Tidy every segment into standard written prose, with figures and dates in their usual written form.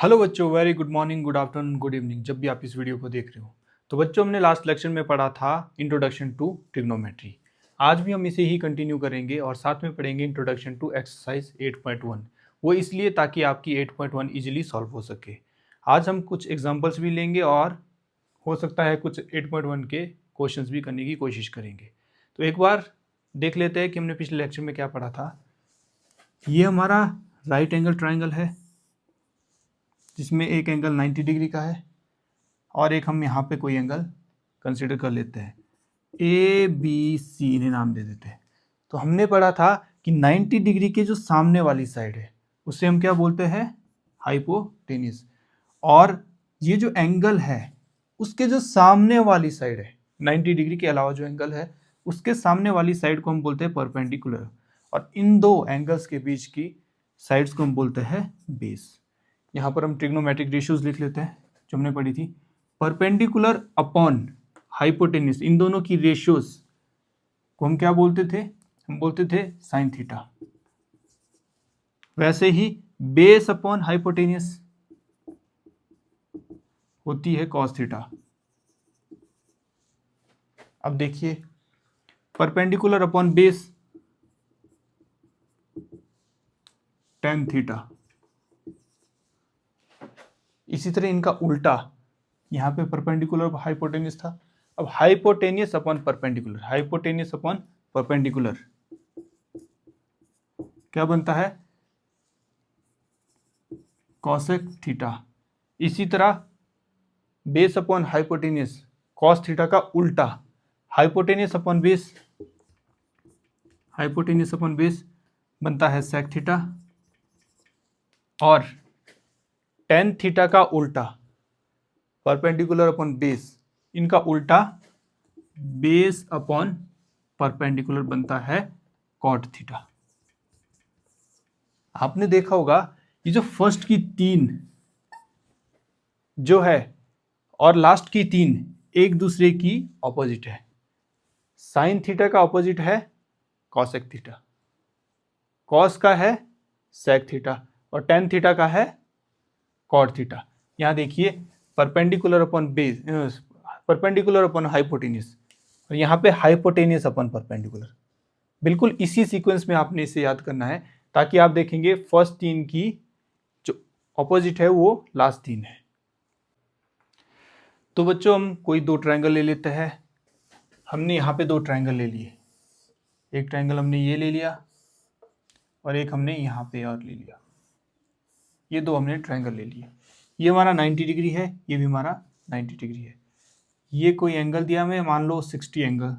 Hello बच्चों, very good morning, good afternoon, good evening, जब भी आप इस वीडियो को देख रहे हो। तो बच्चों, हमने लास्ट लेक्चर में पढ़ा था इंट्रोडक्शन टू ट्रिग्नोमेट्री। आज भी हम इसे ही कंटिन्यू करेंगे और साथ में पढ़ेंगे इंट्रोडक्शन टू एक्सरसाइज 8.1। वो इसलिए ताकि आपकी 8.1 इजीली सॉल्व हो सके। आज हम कुछ एग्जाम्पल्स भी लेंगे और हो सकता है कुछ 8.1 के क्वेश्चंस भी करने की कोशिश करेंगे। तो एक बार देख लेते हैं कि हमने पिछले लेक्चर में क्या पढ़ा था। ये हमारा राइट एंगल ट्राइंगल है जिसमें एक एंगल 90 डिग्री का है और एक हम यहाँ पे कोई एंगल कंसिडर कर लेते हैं, ए बी सी इन्हें नाम दे देते हैं। तो हमने पढ़ा था कि 90 डिग्री के जो सामने वाली साइड है उसे हम क्या बोलते हैं, हाइपोटेन्यूस। और ये जो एंगल है उसके जो सामने वाली साइड है, 90 डिग्री के अलावा जो एंगल है उसके सामने वाली साइड को हम बोलते हैं परपेंडिकुलर। और इन दो एंगल्स के बीच की साइड्स को हम बोलते हैं बेस। यहाँ पर हम ट्रिग्नोमेट्रिक रेशियोज लिख लेते हैं जो हमने पढ़ी थी। परपेंडिकुलर अपॉन हाइपोटेन्यूस, इन दोनों की रेशियोज को हम क्या बोलते थे, हम बोलते थे साइन थीटा। वैसे ही बेस अपॉन हाइपोटेन्यूस होती है कॉस थीटा। अब देखिए, perpendicular upon base tan theta. इसी तरह इनका उल्टा, यहाँ पे परपेंडिकुलर हाइपोटेन्यूस था, अब hypotenuse upon perpendicular, hypotenuse upon perpendicular क्या बनता है, कॉसेक थीटा। इसी तरह base upon hypotenuse, cos theta का उल्टा, hypotenuse upon base, hypotenuse upon base बनता है सेक थीटा। और टेन थीटा का उल्टा, परपेंडिकुलर अपॉन बेस, इनका उल्टा बेस अपॉन परपेंडिकुलर बनता है कॉट थीटा। आपने देखा होगा ये जो फर्स्ट की तीन जो है और लास्ट की तीन एक दूसरे की ऑपोजिट है। साइन थीटा का ऑपोजिट है कॉसेक थीटा, कॉस का है सेक थीटा और टेन थीटा का है कॉट थीटा। यहां देखिए, perpendicular upon base, perpendicular upon hypotenuse, और यहाँ पे हाइपोटेन्यूस अपॉन परपेंडिकुलर। बिल्कुल इसी सीक्वेंस में आपने इसे याद करना है ताकि आप देखेंगे फर्स्ट तीन की जो ऑपोजिट है वो लास्ट तीन है। तो बच्चों, हम कोई दो ट्रायंगल ले लेते हैं। हमने यहाँ पे दो ट्रायंगल ले लिए, एक ट्रायंगल हमने ये ले लिया और एक हमने यहाँ पे और ले लिया। ये दो हमने ट्रायंगल ले लिए। ये हमारा 90 डिग्री है, ये भी हमारा 90 डिग्री है। ये कोई एंगल दिया हमें, मान लो 60 एंगल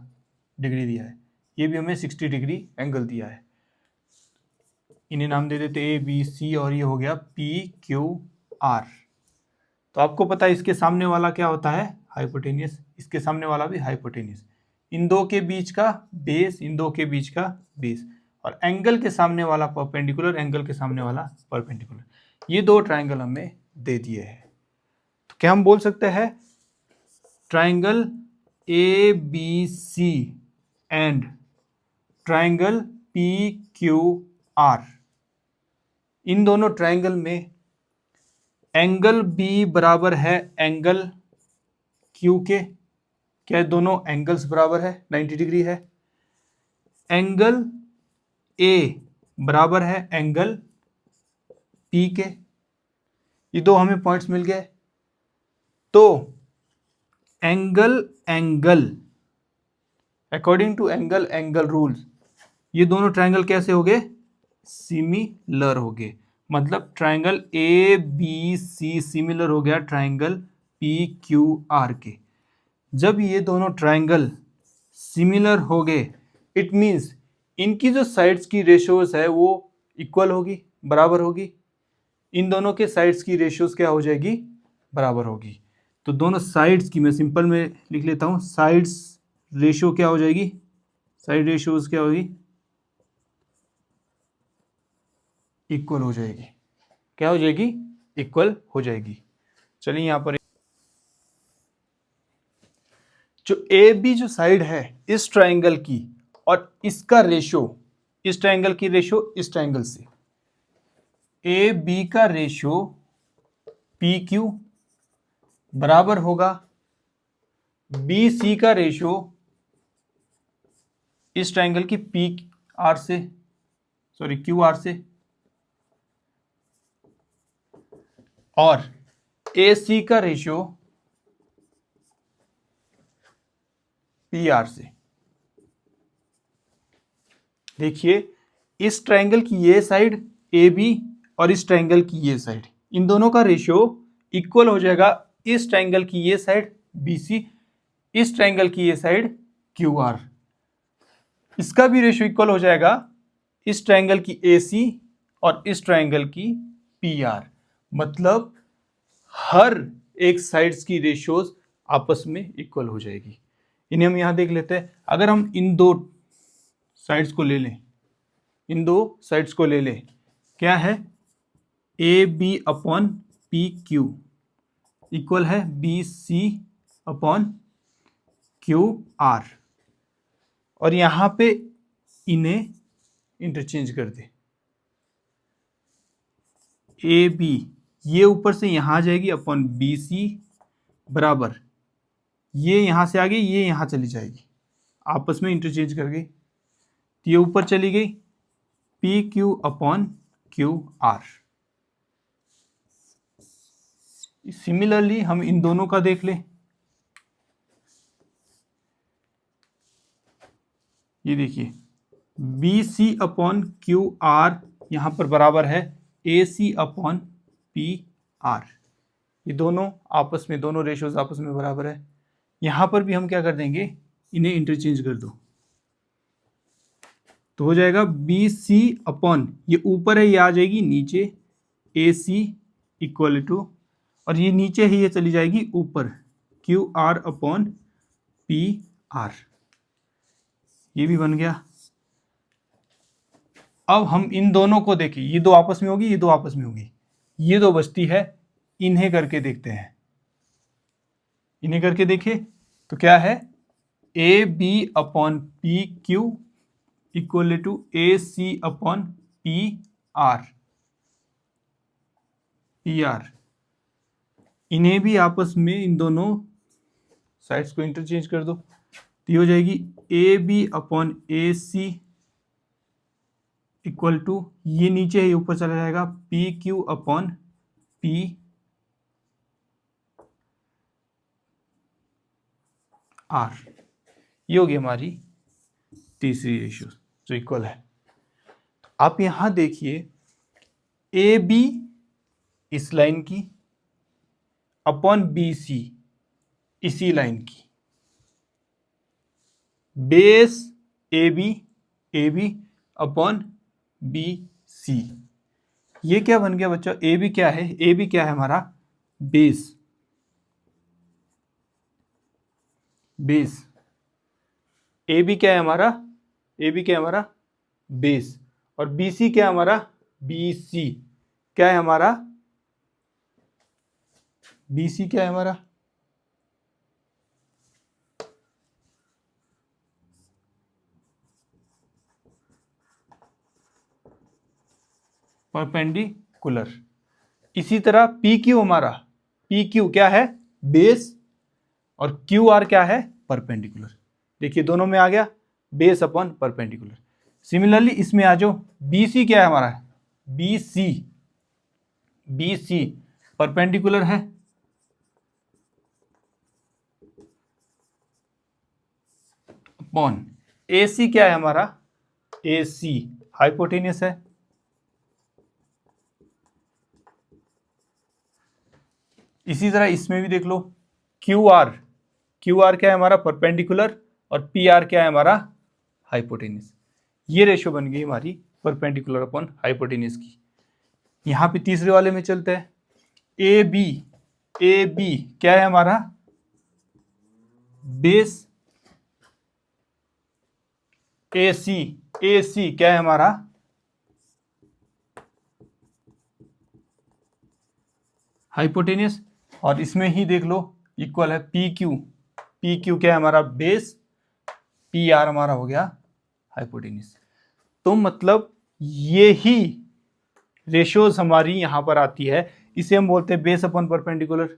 डिग्री दिया है, ये भी हमें 60 डिग्री एंगल दिया है। इन्हें नाम दे देते ए बी सी और ये हो गया पी क्यू आर। तो आपको पता है इसके सामने वाला क्या होता है, हाइपोटेन्यूस, इसके सामने वाला भी हाइपोटेन्यूस। इन दो के बीच का बेस, इन दो के बीच का बेस, और एंगल के सामने वाला परपेंडिकुलर, एंगल के सामने वाला परपेंडिकुलर। ये दो ट्रायंगल हमें दे दिए हैं। तो क्या हम बोल सकते हैं, triangle A B C and triangle P Q R, इन दोनों ट्रायंगल में एंगल बी बराबर है एंगल क्यू के। क्या दोनों एंगल्स बराबर है, 90 डिग्री है। एंगल ए बराबर है एंगल पी के। ये दो हमें पॉइंट्स मिल गए। तो angle angle, according to angle angle rules, ये दोनों ट्रायंगल कैसे हो गए, सिमिलर हो गए। मतलब triangle A B C similar हो गया ट्रायंगल पी क्यू आर के। जब ये दोनों ट्रायंगल सिमिलर हो गए, इट मीन्स इनकी जो साइड्स की रेशियोज है वो इक्वल होगी, बराबर होगी। इन दोनों के साइड्स की रेशियोज क्या हो जाएगी, बराबर होगी। तो दोनों साइड्स की, मैं सिंपल में लिख लेता हूँ, साइड्स रेशियो क्या हो जाएगी, साइड रेशियोज क्या होगी, इक्वल हो जाएगी। क्या हो जाएगी, इक्वल हो जाएगी। चलिए यहाँ पर जो ए बी जो साइड है इस ट्रायंगल की और इसका रेशियो, इस ट्रायंगल की रेशियो इस ट्रायंगल से, ए बी का रेशियो पी क्यू बराबर होगा बी सी का रेशियो इस ट्रायंगल की पी आर से, सॉरी क्यू आर से, और ए सी का रेशियो पी आर से। देखिए इस ट्रायंगल की ये साइड ए बी और इस ट्रायंगल की ये साइड, इन दोनों का रेशियो इक्वल हो जाएगा इस ट्रायंगल की ये साइड बी सी, इस ट्रायंगल की ये साइड क्यू आर। इसका भी रेशियो इक्वल हो जाएगा इस ट्रायंगल की ए सी और इस ट्रायंगल की पी आर। मतलब हर एक साइड्स की रेशियोज आपस में इक्वल हो जाएगी। इन्हें हम यहां देख लेते हैं। अगर हम इन दो साइड्स को ले लें, इन दो साइड्स को ले लें, क्या है, A B upon P Q equal है B C upon Q R, और यहां पे इन्हें इंटरचेंज कर दे। ए बी ये ऊपर से यहां आ जाएगी अपॉन बी सी बराबर, ये यहां से आ गई, ये यहां चली जाएगी, आपस में इंटरचेंज कर गई, तो ये ऊपर चली गई P Q upon Q R. Similarly हम इन दोनों का देख लें। ये देखिए B C upon Q R यहां पर बराबर है A C upon P R. ये दोनों आपस में, दोनों रेशियोज आपस में बराबर है। यहां पर भी हम क्या कर देंगे, इन्हें इंटरचेंज कर दो, तो हो जाएगा बी सी अपॉन, ये ऊपर है ये आ जाएगी नीचे, ए सी इक्वल टू, और ये नीचे ही ये चली जाएगी ऊपर, Q R upon P R. ये भी बन गया। अब हम इन दोनों को देखें, ये दो आपस में होगी, ये दो आपस में होगी, ये दो बचती है, इन्हें करके देखते हैं। इन्हें करके देखें तो क्या है, A B upon P Q equal to A C upon P R, P R. इन्हें भी आपस में, इन दोनों साइड्स को इंटरचेंज कर दो, तो ये हो जाएगी A B upon A C equal to, ये नीचे ही ऊपर चला जाएगा, P Q upon P R. ये होगी हमारी तीसरी रेशियो जो इक्वल है। आप यहां देखिए ए बी इस लाइन की अपॉन बी सी इसी लाइन की, base A B upon B C. ये क्या बन गया बच्चों, ए बी क्या है, ए बी क्या है हमारा, बेस, बेस। ए बी क्या है हमारा, ए बी क्या है हमारा बेस, और बी सी क्या है हमारा, बी सी क्या है हमारा, बी सी क्या है हमारा, परपेंडिकुलर। इसी तरह पी क्यू हमारा, पी क्यू क्या है, बेस, और क्यू आर क्या है, परपेंडिकुलर। देखिए दोनों में आ गया, बेस अपॉन परपेंडिकुलर। सिमिलरली इसमें आ जाओ, बी सी क्या है हमारा, B C, B C perpendicular है, अपॉन ए सी क्या है हमारा, ए सी हाइपोटेनियस है। इसी तरह इसमें भी देख लो, क्यू आर क्या है हमारा, परपेंडिकुलर, और पी आर क्या है हमारा, हाइपोटेनियस। ये रेशियो बन गई हमारी परपेंडिकुलर अपॉन हाइपोटेनियस की। यहां पे तीसरे वाले में चलते हैं, ए बी क्या है हमारा, बेस, ए सी क्या है हमारा, हाइपोटेनियस। और इसमें ही देख लो इक्वल है पी क्यू क्या है हमारा, बेस, पी आर हमारा हो गया हाइपोटेनियस। तो मतलब ये ही रेशियोज हमारी यहां पर आती है इसे हम बोलते हैं बेस अपन परपेंडिकुलर।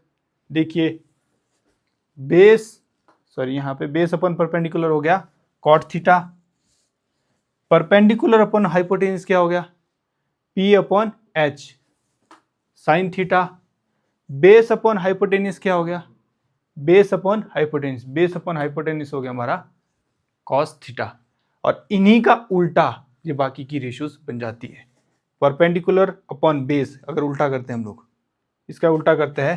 देखिए यहाँ पे बेस अपन परपेंडिकुलर हो गया cot theta, perpendicular upon hypotenuse क्या हो गया P upon h sine theta, base upon hypotenuse क्या हो गया बेस अपॉन हाइपोटेन्यूज हो गया हमारा कॉस थीटा। और इन्हीं का उल्टा ये बाकी की रेशियोज बन जाती है। परपेंडिकुलर अपॉन बेस अगर उल्टा करते हैं हम लोग, इसका उल्टा करते हैं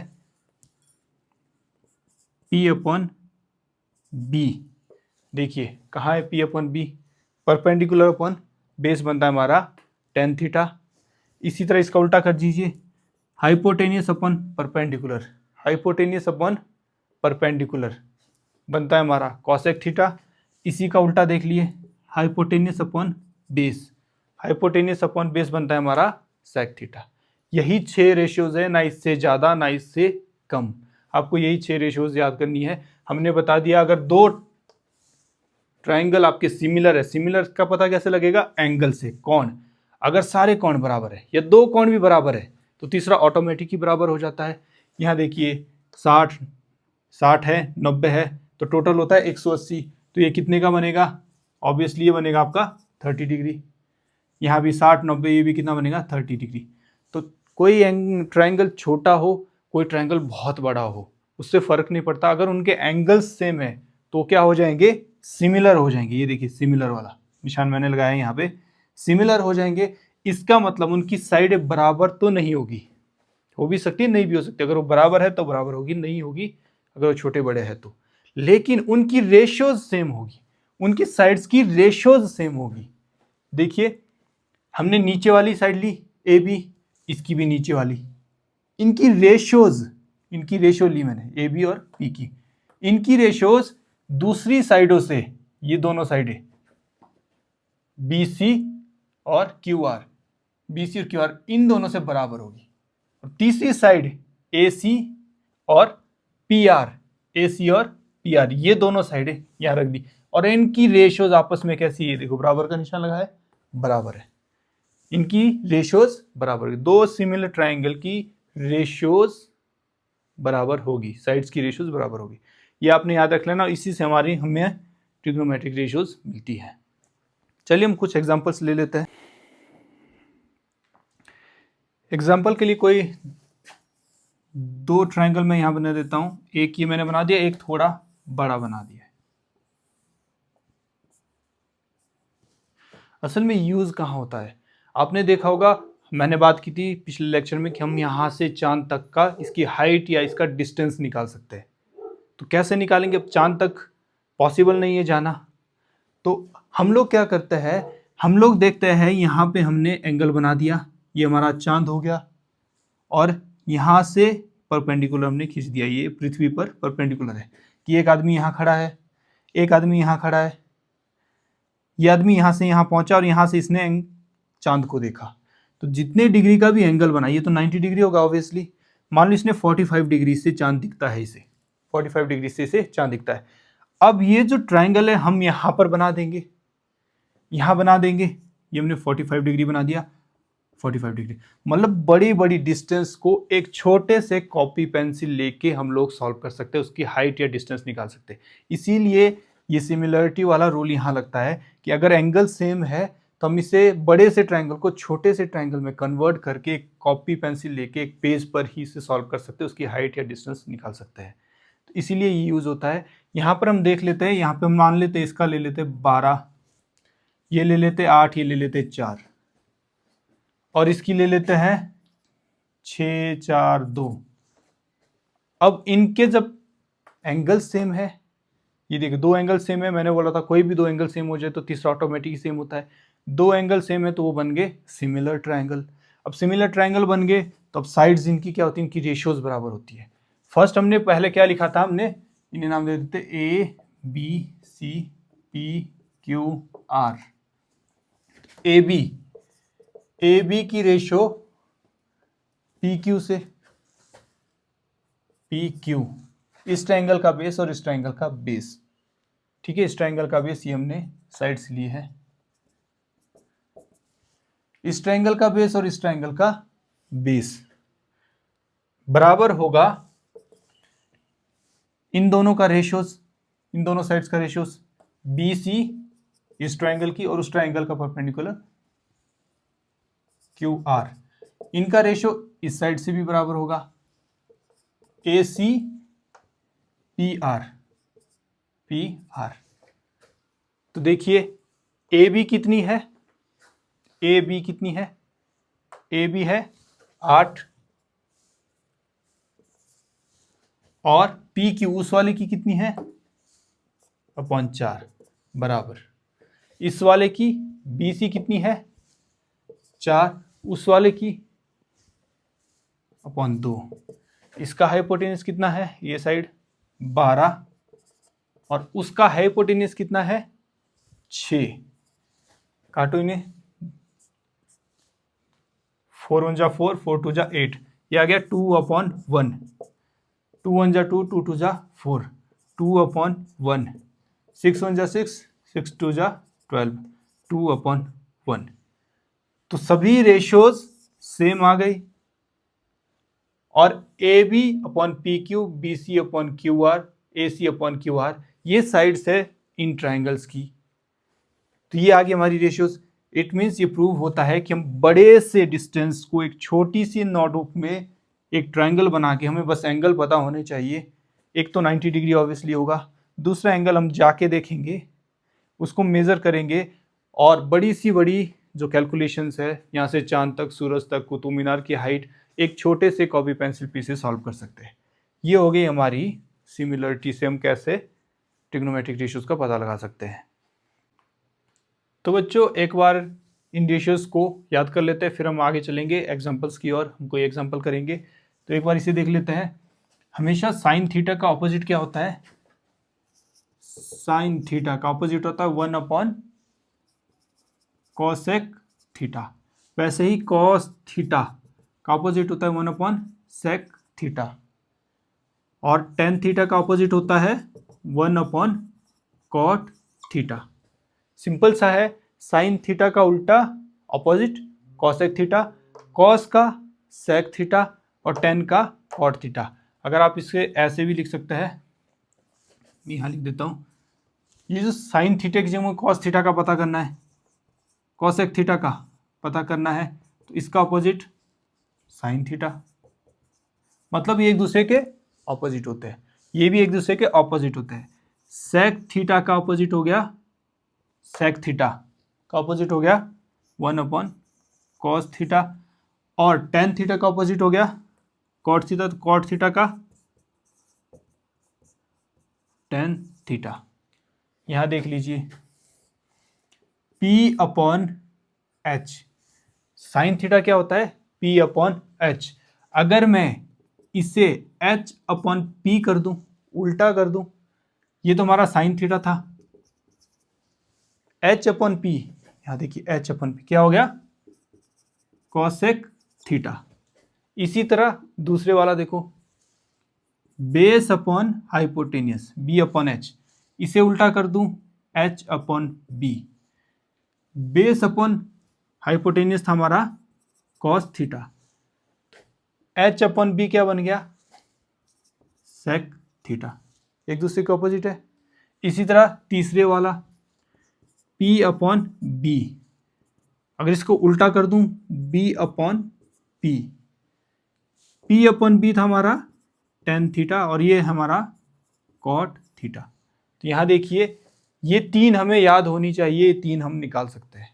P अपॉन बी। देखिए कहाँ है P upon B, perpendicular upon base बनता है हमारा टेन थीटा। इसी तरह इसका उल्टा कर दीजिए हाइपोटेनियस अपॉन परपेंडिकुलर बनता है हमारा कॉसेक थीटा। इसी का उल्टा देख लिए हाइपोटेनियस अपॉन बेस बनता है हमारा सेक थीटा। यही 6 रेशियोज है, ना इससे ज़्यादा ना इससे कम। आपको यही 6 रेशियोज याद करनी है। हमने बता दिया अगर दो ट्राइंगल आपके सिमिलर है, सिमिलर का पता कैसे लगेगा एंगल से, कोण। अगर सारे कोण बराबर है या दो कोण भी बराबर है तो तीसरा ऑटोमेटिक ही बराबर हो जाता है। यहाँ देखिए 60 है 90 है तो टोटल होता है 180, तो ये कितने का बनेगा ऑब्वियसली ये बनेगा आपका 30 डिग्री। यहाँ भी 60 90 ये भी कितना बनेगा 30 डिग्री। तो कोई ट्राइंगल छोटा हो कोई ट्राइंगल बहुत बड़ा हो उससे फर्क नहीं पड़ता, अगर उनके एंगल्स सेम है तो क्या हो जाएंगे सिमिलर हो जाएंगे। ये देखिए सिमिलर वाला निशान मैंने लगाया है यहाँ पे, सिमिलर हो जाएंगे। इसका मतलब उनकी साइड बराबर तो नहीं होगी, हो भी सकती है नहीं भी हो सकती। अगर वो बराबर है तो बराबर होगी, नहीं होगी अगर वो छोटे बड़े हैं तो, लेकिन उनकी रेशियोज सेम होगी, उनकी साइड्स की रेशियोज सेम होगी। देखिए हमने नीचे वाली साइड ली ए बी, इसकी भी नीचे वाली, इनकी रेशियो ली मैंने ए बी और पी की, इनकी रेशियोज दूसरी साइडों से, ये दोनों साइडें बी सी और क्यू आर, इन दोनों से बराबर होगी। और तीसरी साइड ए सी और पी आर, ये दोनों साइडें यहां रख दी और इनकी रेशियोज आपस में कैसी है, देखो बराबर का निशान लगा है, बराबर है, इनकी रेशियोज बराबर है। दो सिमिलर ट्राइंगल की रेशियोज बराबर होगी, साइड्स की रेशियोज बराबर होगी, ये आपने याद रख लेना। इसी से हमें ट्रिग्नोमेट्रिक रेशियोज मिलती है। चलिए हम कुछ एग्जांपल्स ले लेते हैं। एग्जांपल के लिए कोई दो ट्राइंगल मैं यहां बना देता हूं, एक ये मैंने बना दिया, एक थोड़ा बड़ा बना दिया। असल में यूज कहां होता है, आपने देखा होगा मैंने बात की थी पिछले लेक्चर में कि हम यहां से चांद तक का इसकी हाइट या इसका डिस्टेंस निकाल सकते हैं। तो कैसे निकालेंगे, अब चांद तक पॉसिबल नहीं है जाना, तो हम लोग क्या करते हैं, हम लोग देखते हैं यहाँ पे हमने एंगल बना दिया, ये हमारा चांद हो गया, और यहाँ से परपेंडिकुलर हमने खींच दिया, ये पृथ्वी पर परपेंडिकुलर है कि एक आदमी यहाँ खड़ा है, एक आदमी यहाँ खड़ा है, ये आदमी यहाँ से यहाँ पहुंचा और यहाँ से इसने चांद को देखा। तो जितने डिग्री का भी एंगल बना, ये तो 90 डिग्री होगा ऑब्वियसली, मान लो इसने 45 डिग्री से चांद दिखता है, इसे 45 डिग्री से इसे चांद दिखता है। अब ये जो ट्राइंगल है हम यहाँ पर बना देंगे, यहाँ बना देंगे, ये हमने 45 डिग्री बना दिया, 45 डिग्री मतलब बड़ी बड़ी डिस्टेंस को एक छोटे से कॉपी पेंसिल लेके हम लोग सॉल्व कर सकते हैं, उसकी हाइट या डिस्टेंस निकाल सकते हैं। इसीलिए ये सिमिलरिटी वाला रूल यहाँ लगता है कि अगर एंगल सेम है तो हम इसे बड़े से ट्राइंगल को छोटे से ट्राइंगल में कन्वर्ट करके एक कॉपी पेंसिल लेके एक पेज पर ही इसे सॉल्व कर सकते हैं, उसकी हाइट या डिस्टेंस निकाल सकते हैं। तो इसीलिए ये यूज होता है। यहाँ पर हम देख लेते हैं, यहाँ पे हम मान लेते हैं इसका ले लेते 12, ये ले लेते 8, ये ले लेते 4, और इसकी ले लेते हैं 6 4 2। अब इनके जब एंगल सेम है, ये देखिए दो एंगल सेम है, मैंने बोला था कोई भी दो एंगल सेम हो जाए तो तीसरा ऑटोमेटिक सेम होता है। दो एंगल सेम है तो वो बन गए सिमिलर ट्राइंगल। अब सिमिलर ट्राइंगल बन गए तो अब साइड्स इनकी क्या होती है, इनकी रेशियोज बराबर होती है। फर्स्ट हमने पहले क्या लिखा था, हमने इन्हें नाम दे देते A B C P Q R. A B की रेशियो पी क्यू से, पी क्यू इस ट्राइंगल का बेस और इस ट्राइंगल का बेस, ठीक है, इस ट्राइंगल का बेस ये हमने साइड्स लिए है, इस ट्राइंगल का बेस और इस ट्राइंगल का बेस। बराबर होगा इन दोनों का रेशियोज, इन दोनों साइड्स का रेशियोज बी सी इस ट्रायंगल की और उस ट्रायंगल का परपेंडिकुलर क्यू आर, इनका रेशियो इस साइड से भी बराबर होगा A C P R, P R. तो देखिए ए बी कितनी है, ए बी कितनी है, ए बी है 8 और पी की उस वाले की कितनी है अपॉन 4 बराबर इस वाले की बी सी कितनी है 4 उस वाले की अपॉन 2। इसका हाइपोटेन्यूज कितना है ये साइड 12 और उसका हाइपोटेन्यूज कितना है 6। काटो इन्हें, 4 1 जा 4, 4 2 जा 8, ये आ गया 2/1, 2 1 जा 2, 2 2 जा 4, 2/1, 6 1 जा 6, 6 2 जा 12, 2/1। तो सभी रेशियोज सेम आ गई और A B upon P Q, B C upon Q R, A C upon Q R, ये साइड्स है इन ट्राइंगल्स की। तो ये आ गई हमारी रेशियोज। इट मीन्स ये प्रूव होता है कि हम बड़े से डिस्टेंस को एक छोटी सी नोटबुक में एक ट्राइंगल बना के, हमें बस एंगल पता होने चाहिए। एक तो 90 डिग्री ऑब्वियसली होगा, दूसरा एंगल हम जाके देखेंगे, उसको मेज़र करेंगे और बड़ी सी बड़ी जो कैलकुलेशंस है यहाँ से चांद तक, सूरज तक, कुतुब मीनार की हाइट एक छोटे से कॉपी पेंसिल पीस से सॉल्व कर सकते हैं। ये हो गई हमारी सिमिलरिटी से हम कैसे ट्रिग्नोमेट्रिक रेशियोज का पता लगा सकते हैं। तो बच्चों एक बार इन रेशियोज को याद कर लेते हैं, फिर हम आगे चलेंगे एग्जांपल्स की ओर, हम कोई एग्जांपल करेंगे। तो एक बार इसे देख लेते हैं। हमेशा साइन थीटा का ऑपोजिट क्या होता है, साइन थीटा का ऑपोजिट होता है 1 कॉसेक थीटा। वैसे ही कॉस थीटा का ऑपोजिट होता है 1 सेक थीटा और टेन थीटा का ऑपोजिट होता है 1 कॉट थीटा। सिंपल सा है, साइन थीटा का उल्टा ऑपोजिट कॉसेक थीटा, कॉस का सेक थीटा और टेन का कॉट थीटा। अगर आप इसे ऐसे भी लिख सकते हैं, मैं यहाँ लिख देता हूँ, ये जो साइन थीटा की जगह कॉस थीटा का पता करना है, कॉसेक थीटा का पता करना है, तो इसका ऑपोजिट साइन थीटा, मतलब ये एक दूसरे के ऑपोजिट होते हैं, ये भी एक दूसरे के ऑपोजिट होते हैं। सेक थीटा का ऑपोजिट हो गया, सेक थीटा का ऑपोजिट हो गया 1 कॉस थीटा और टेन थीटा का ऑपोजिट हो गया कॉट थीटा, तो कॉट थीटा का टेन थीटा। यहां देख लीजिए P/H, साइन थीटा क्या होता है P/H। अगर मैं इसे H/P कर दूं, उल्टा कर दूं, ये तो हमारा साइन थीटा था, H/P, यहां देखिए H/P क्या हो गया कॉसेक थीटा। इसी तरह दूसरे वाला देखो, बेस अपॉन हाइपोटेनियस B/H, इसे उल्टा कर दूं H/B, बेस अपॉन हाइपोटेनियस था हमारा कॉस थीटा, H/B क्या बन गया सेक थीटा, एक दूसरे के ऑपोजिट है। इसी तरह तीसरे वाला P/B, अगर इसको उल्टा कर दूं B/P, P/B था हमारा टेन थीटा और ये हमारा कॉट थीटा। तो यहां देखिए ये तीन हमें याद होनी चाहिए, ये तीन हम निकाल सकते हैं,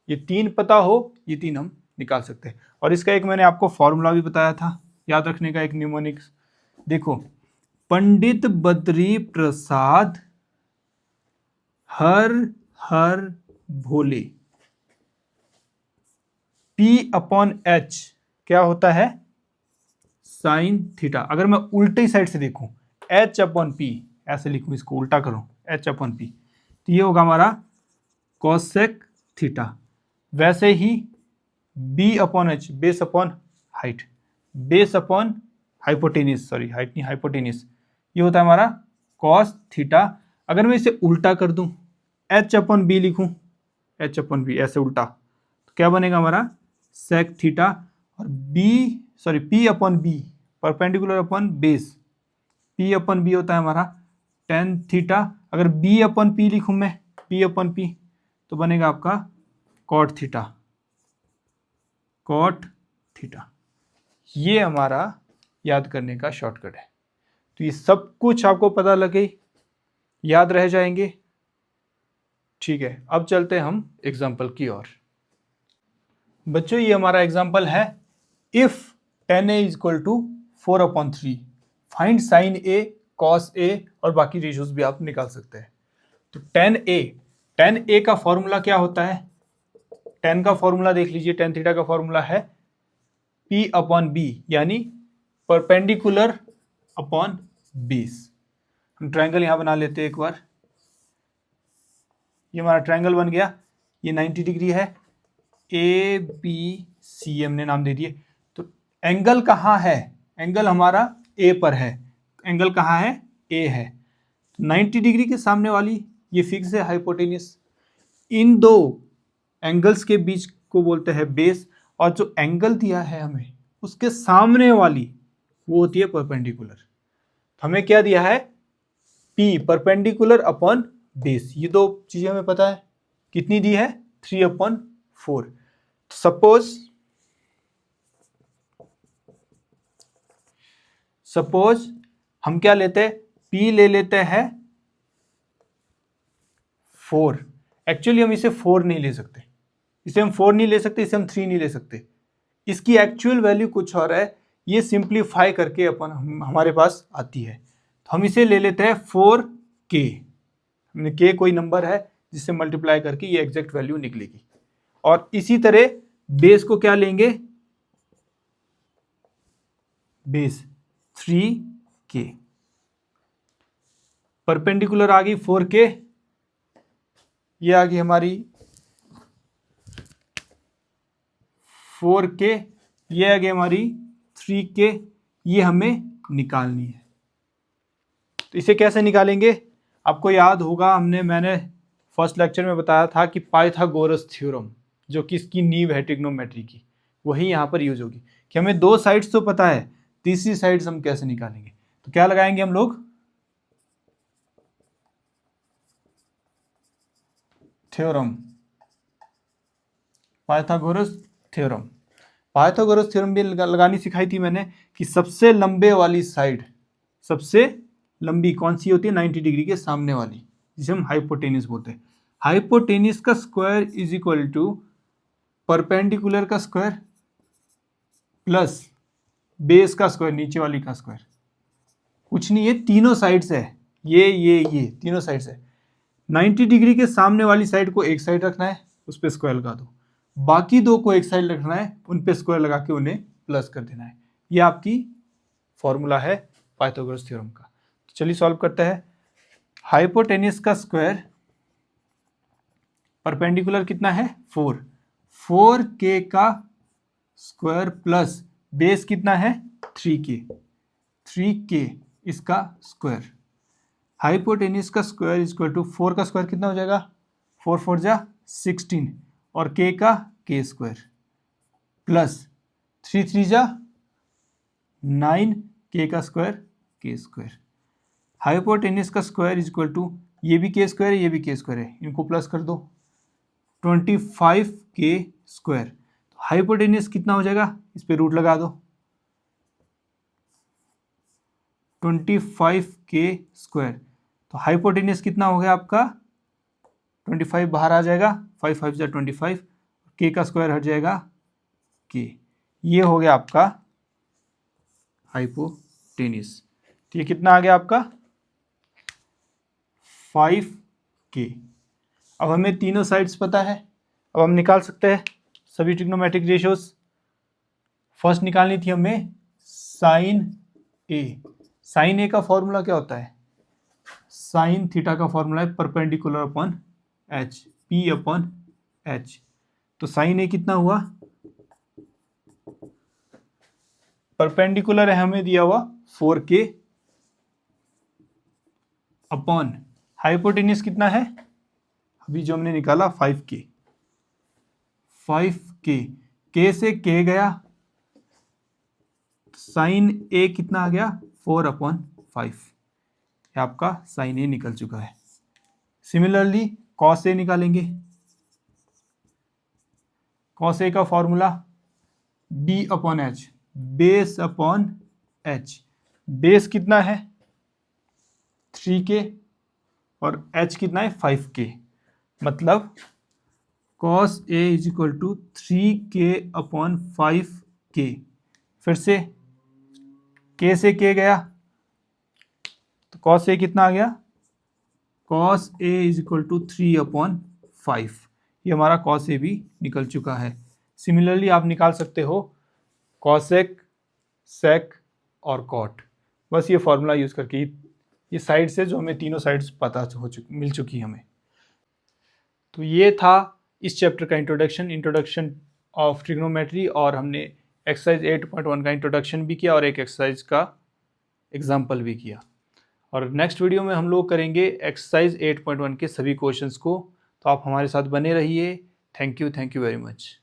ये तीन पता हो, ये तीन हम निकाल सकते हैं। और इसका एक मैंने आपको फॉर्मूला भी बताया था याद रखने का, एक न्यूमोनिक्स। देखो, पंडित बद्री प्रसाद हर हर भोले, P/H क्या होता है साइन थीटा। अगर मैं उल्टी साइड से देखूं H/P, ऐसे लिखूं, इसको उल्टा करूं H/P, तो ये होगा हमारा कॉसेक थीटा। वैसे ही B/H, base upon height, base upon hypotenuse, sorry height नहीं हाइपोटेनियस, ये होता है हमारा कॉस थीटा। अगर मैं इसे उल्टा कर दूं H/B लिखूं, H/B ऐसे उल्टा, तो क्या बनेगा हमारा सेक थीटा और P/B perpendicular upon base, P अपन B होता है हमारा tan थीटा। अगर B अपन P लिखूं मैं, P अपन P, तो बनेगा आपका cot थीटा, cot थीटा। ये हमारा याद करने का शॉर्टकट है। तो ये सब कुछ आपको पता लगे, याद रह जाएंगे। ठीक है, अब चलते हैं हम एग्जाम्पल की ओर। बच्चों ये हमारा एग्जाम्पल है, if tan a equal to 4/3, find sine a, cos a, और बाकी रेशियोज भी आप निकाल सकते हैं। तो tan a का फॉर्मूला क्या होता है? tan का फॉर्मूला देख लीजिए, tan थीटा का फॉर्मूला है P अपॉन B, यानी परपेंडिकुलर अपॉन बेस। हम ट्रायंगल यहां बना लेते हैं एक बार। ये हमारा ट्रायंगल बन गया, ये 90 डिग्री है, ABC हमने नाम दे दिए। तो एंगल कहाँ है? एंगल हमारा A पर है। एंगल कहाँ है? A है। 90 डिग्री के सामने वाली ये फिक्स है हाइपोटेन्यूस। इन दो एंगल्स के बीच को बोलते हैं बेस, और जो एंगल दिया है हमें उसके सामने वाली वो होती है परपेंडिकुलर। हमें क्या दिया है? P perpendicular upon base. ये दो चीजें हमें पता है, कितनी दी है? 3/4। सपोज हम क्या लेते हैं? P ले लेते हैं 4। एक्चुअली हम इसे 4 नहीं ले सकते, इसे हम 4 नहीं ले सकते, इसे हम 3 नहीं ले सकते। इसकी एक्चुअल वैल्यू कुछ और है, ये सिंप्लीफाई करके अपन हमारे पास आती है। तो हम इसे ले लेते हैं 4k। k कोई नंबर है जिससे मल्टीप्लाई करके ये एग्जैक्ट वैल्यू निकलेगी। और इसी तरह बेस को क्या लेंगे? Base 3k। परपेंडिकुलर आ गई 4k, ये आ गई हमारी 4k, ये आ गई हमारी 3k। ये हमें निकालनी है। तो इसे कैसे निकालेंगे? आपको याद होगा, मैंने फर्स्ट लेक्चर में बताया था कि पाइथागोरस थ्योरम, जो कि इसकी नींव है ट्रिग्नोमेट्री की, वही यहाँ पर यूज होगी। कि हमें दो साइड्स तो पता है, तीसरी साइड्स हम कैसे निकालेंगे? तो क्या लगाएंगे हम लोग? Theorem, Pythagoras theorem. Pythagoras theorem भी लगानी सिखाई थी मैंने, कि सबसे लंबे वाली साइड, सबसे लंबी कौन सी होती है? 90 डिग्री के सामने वाली, जिसे हम हाइपोटेन्यूस बोलते हैं। हाइपोटेन्यूस का square is equal to perpendicular का स्क्वायर प्लस बेस का स्क्वायर, नीचे वाली का स्क्वायर। कुछ नहीं, ये तीनों साइड्स है, ये तीनों साइड्स है। 90 डिग्री के सामने वाली साइड को एक साइड रखना है, उस पर स्क्वायर लगा दो। बाकी दो को एक साइड रखना है, उन पे स्क्वायर लगा के उन्हें प्लस कर देना है। ये आपकी फॉर्मूला है पाइथागोरस थ्योरम का। तो चलिए सॉल्व करते हैं। हाइपोटेन्यूस का स्क्वायर, परपेंडिकुलर कितना है? 4k का स्क्वायर प्लस बेस कितना है? 3k इसका स्क्वायर। हाइपोटेन्यूस का स्क्वायर इक्वल टू 4 का स्क्वायर कितना हो जाएगा? 4 4 जा 16, और k का k स्क्वायर प्लस 3 3 जा 9, k का स्क्वायर k स्क्वायर। हाइपोटेन्यूस का स्क्वायर इक्वल टू, ये भी k स्क्वायर है, ये भी k स्क्वायर है, इनको प्लस कर दो, 25k स्क्वायर। हाइपोटेन्यूस कितना हो जाएगा? इस पे रूट लगा दो, 25k स्क्वायर। तो हाइपोटेन्यूस कितना हो गया आपका? 25 बाहर आ जाएगा, 5 5 जा 25, k का स्क्वायर हट जाएगा k। ये हो गया आपका हाइपोटेन्यूस। तो ये कितना आ गया आपका? 5k। अब हमें तीनों साइड्स पता है, अब हम निकाल सकते हैं सभी ट्रिग्नोमेट्रिक रेशियोज। फर्स्ट निकालनी थी हमें साइन ए। साइन ए का फॉर्मूला क्या होता है? साइन थीटा का फॉर्मूला है perpendicular upon H, P upon H. तो साइन ए कितना हुआ? परपेंडिकुलर है हमें दिया हुआ 4k अपॉन हाइपोटेन्यूस कितना है अभी जो हमने निकाला? 5k। 5k, k से k गया, साइन ए कितना आ गया 4/5, ये आपका साइन ए निकल चुका है। सिमिलरली कॉस ए निकालेंगे। कॉस ए का formula B/H, base upon H। Base कितना है 3K और H कितना है 5K, मतलब cos A is equal to 3K/5K। फिर से K से K गया तो cos A कितना आ गया, cos A is equal to 3/5। ये हमारा cos A भी निकल चुका है। सिमिलरली आप निकाल सकते हो cosec, sec और cot, बस ये फॉर्मूला यूज करके ये साइड से जो हमें तीनों साइड्स पता मिल चुकी हमें। तो ये था इस चैप्टर का इंट्रोडक्शन ऑफ ट्रिग्नोमेट्री, और हमने एक्सरसाइज 8.1 का इंट्रोडक्शन भी किया और एक एक्सरसाइज का एग्जाम्पल भी किया। और नेक्स्ट वीडियो में हम लोग करेंगे एक्सरसाइज 8.1 के सभी क्वेश्चंस को। तो आप हमारे साथ बने रहिए। Thank you very much.